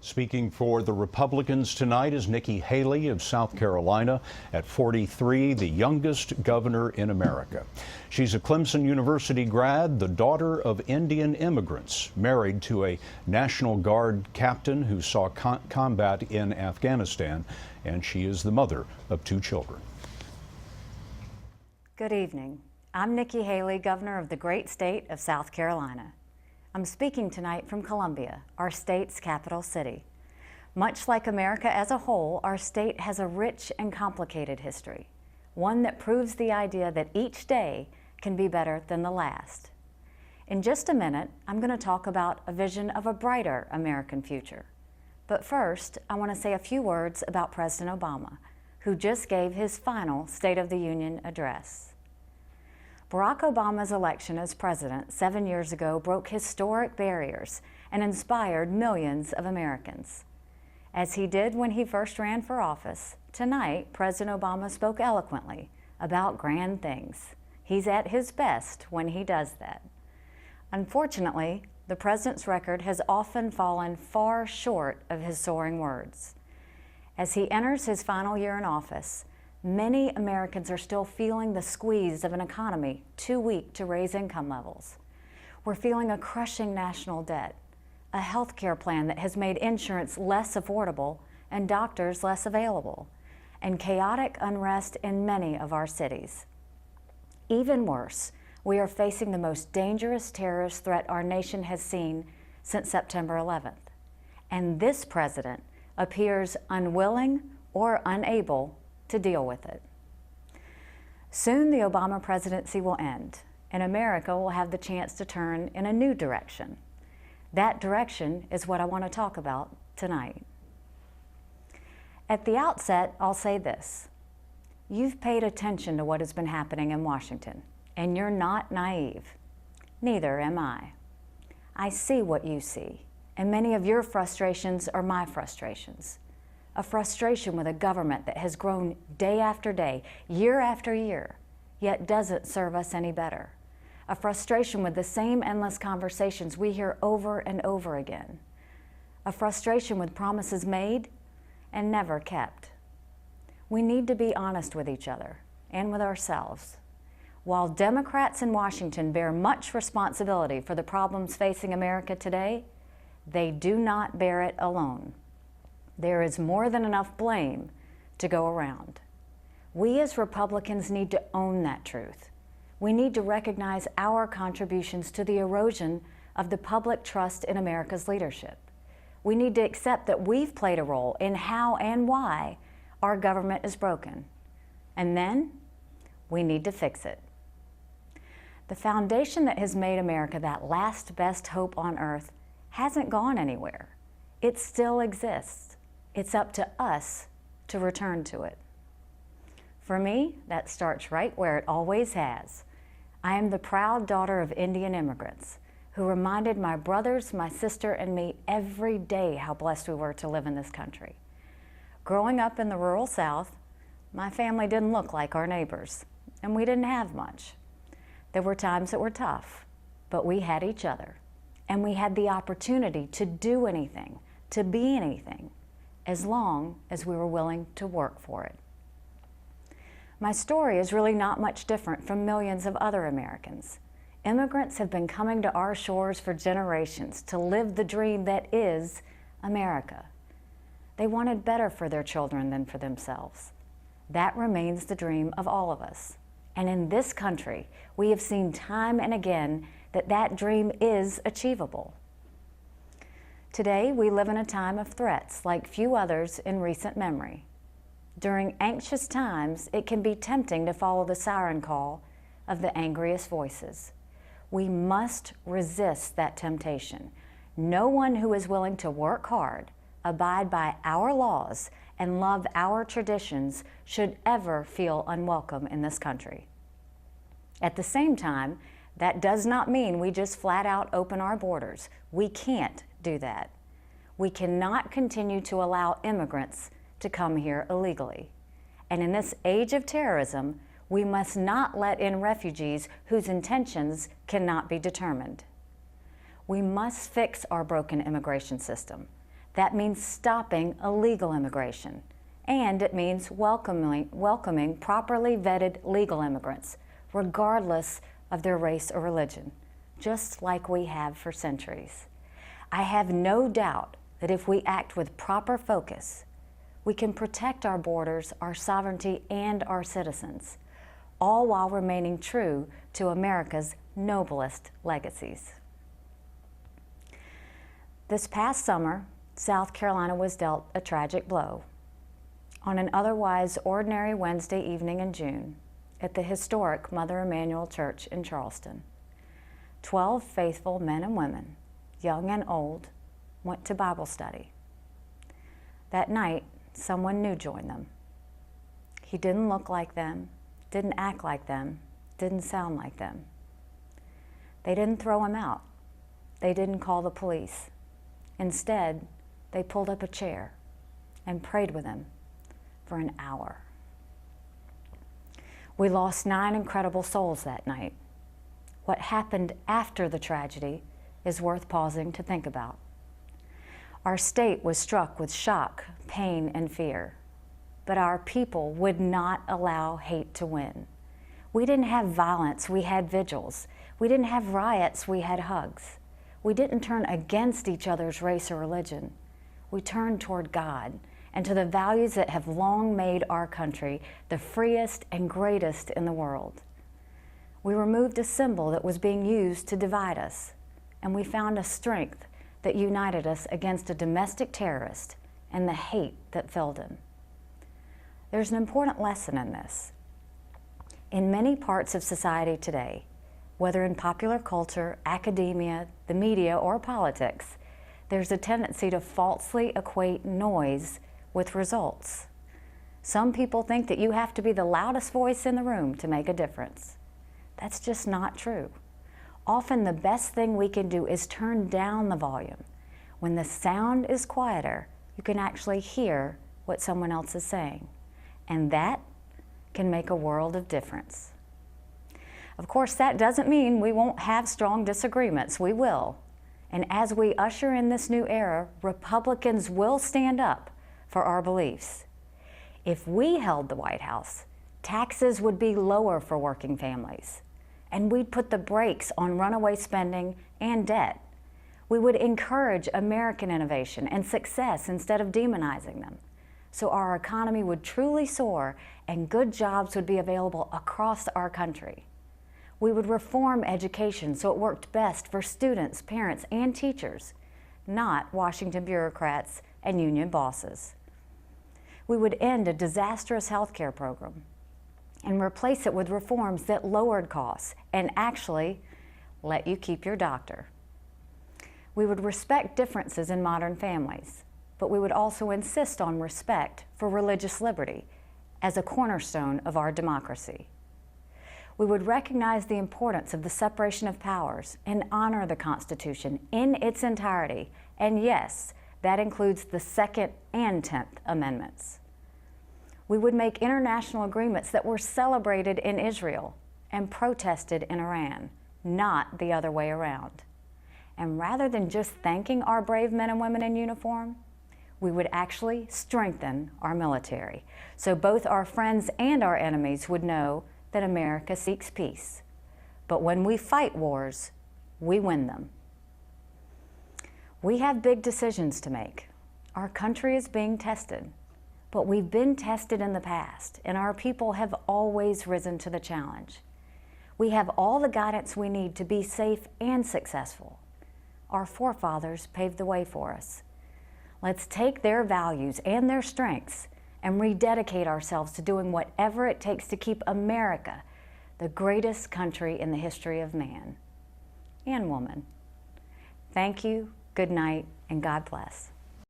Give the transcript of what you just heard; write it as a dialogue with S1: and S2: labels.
S1: Speaking for the Republicans tonight is Nikki Haley of South Carolina, at 43, the youngest governor in America. She's a Clemson University grad, the daughter of Indian immigrants, married to a National Guard captain who saw combat in Afghanistan, and she is the mother of 2 children.
S2: Good evening. I'm Nikki Haley, governor of the great state of South Carolina. I'm speaking tonight from Columbia, our state's capital city. Much like America as a whole, our state has a rich and complicated history, one that proves the idea that each day can be better than the last. In just a minute, I'm going to talk about a vision of a brighter American future. But first, I want to say a few words about President Obama, who just gave his final State of the Union address. Barack Obama's election as president 7 years ago broke historic barriers and inspired millions of Americans. As he did when he first ran for office, tonight President Obama spoke eloquently about grand things. He's at his best when he does that. Unfortunately, the president's record has often fallen far short of his soaring words. As he enters his final year in office, many Americans are still feeling the squeeze of an economy too weak to raise income levels. We're feeling a crushing national debt, a health care plan that has made insurance less affordable and doctors less available, and chaotic unrest in many of our cities. Even worse, we are facing the most dangerous terrorist threat our nation has seen since September 11th. And this president appears unwilling or unable to deal with it. Soon the Obama presidency will end, and America will have the chance to turn in a new direction. That direction is what I want to talk about tonight. At the outset, I'll say this. You've paid attention to what has been happening in Washington, and you're not naive. Neither am I. I see what you see, and many of your frustrations are my frustrations. A frustration with a government that has grown day after day, year after year, yet doesn't serve us any better. A frustration with the same endless conversations we hear over and over again. A frustration with promises made and never kept. We need to be honest with each other and with ourselves. While Democrats in Washington bear much responsibility for the problems facing America today, they do not bear it alone. There is more than enough blame to go around. We as Republicans need to own that truth. We need to recognize our contributions to the erosion of the public trust in America's leadership. We need to accept that we've played a role in how and why our government is broken. And then we need to fix it. The foundation that has made America that last best hope on earth hasn't gone anywhere. It still exists. It's up to us to return to it. For me, that starts right where it always has. I am the proud daughter of Indian immigrants who reminded my brothers, my sister, and me every day how blessed we were to live in this country. Growing up in the rural South, my family didn't look like our neighbors, and we didn't have much. There were times that were tough, but we had each other, and we had the opportunity to do anything, to be anything, as long as we were willing to work for it. My story is really not much different from millions of other Americans. Immigrants have been coming to our shores for generations to live the dream that is America. They wanted better for their children than for themselves. That remains the dream of all of us. And in this country, we have seen time and again that that dream is achievable. Today, we live in a time of threats like few others in recent memory. During anxious times, it can be tempting to follow the siren call of the angriest voices. We must resist that temptation. No one who is willing to work hard, abide by our laws, and love our traditions should ever feel unwelcome in this country. At the same time, that does not mean we just flat out open our borders. We can't do that. We cannot continue to allow immigrants to come here illegally. And in this age of terrorism, we must not let in refugees whose intentions cannot be determined. We must fix our broken immigration system. That means stopping illegal immigration. And it means welcoming properly vetted legal immigrants, regardless of their race or religion, just like we have for centuries. I have no doubt that if we act with proper focus, we can protect our borders, our sovereignty, and our citizens, all while remaining true to America's noblest legacies. This past summer, South Carolina was dealt a tragic blow. On an otherwise ordinary Wednesday evening in June, at the historic Mother Emanuel Church in Charleston, 12 faithful men and women, young and old, went to Bible study. That night, someone new joined them. He didn't look like them, didn't act like them, didn't sound like them. They didn't throw him out. They didn't call the police. Instead, they pulled up a chair and prayed with him for an hour. We lost 9 incredible souls that night. What happened after the tragedy is worth pausing to think about. Our state was struck with shock, pain, and fear, but our people would not allow hate to win. We didn't have violence, we had vigils. We didn't have riots, we had hugs. We didn't turn against each other's race or religion. We turned toward God and to the values that have long made our country the freest and greatest in the world. We removed a symbol that was being used to divide us, and we found a strength that united us against a domestic terrorist and the hate that filled him. There's an important lesson in this. In many parts of society today, whether in popular culture, academia, the media, or politics, there's a tendency to falsely equate noise with results. Some people think that you have to be the loudest voice in the room to make a difference. That's just not true. Often the best thing we can do is turn down the volume. When the sound is quieter, you can actually hear what someone else is saying. And that can make a world of difference. Of course, that doesn't mean we won't have strong disagreements. We will. And as we usher in this new era, Republicans will stand up for our beliefs. If we held the White House, taxes would be lower for working families, and we'd put the brakes on runaway spending and debt. We would encourage American innovation and success instead of demonizing them, so our economy would truly soar and good jobs would be available across our country. We would reform education so it worked best for students, parents, and teachers, not Washington bureaucrats and union bosses. We would end a disastrous health care program and replace it with reforms that lowered costs and actually let you keep your doctor. We would respect differences in modern families, but we would also insist on respect for religious liberty as a cornerstone of our democracy. We would recognize the importance of the separation of powers and honor the Constitution in its entirety, and yes, that includes the 2nd and 10th Amendments. We would make international agreements that were celebrated in Israel and protested in Iran, not the other way around. And rather than just thanking our brave men and women in uniform, we would actually strengthen our military, so both our friends and our enemies would know that America seeks peace. But when we fight wars, we win them. We have big decisions to make. Our country is being tested, but we've been tested in the past, and our people have always risen to the challenge. We have all the guidance we need to be safe and successful. Our forefathers paved the way for us. Let's take their values and their strengths and rededicate ourselves to doing whatever it takes to keep America the greatest country in the history of man and woman. Thank you, good night, and God bless.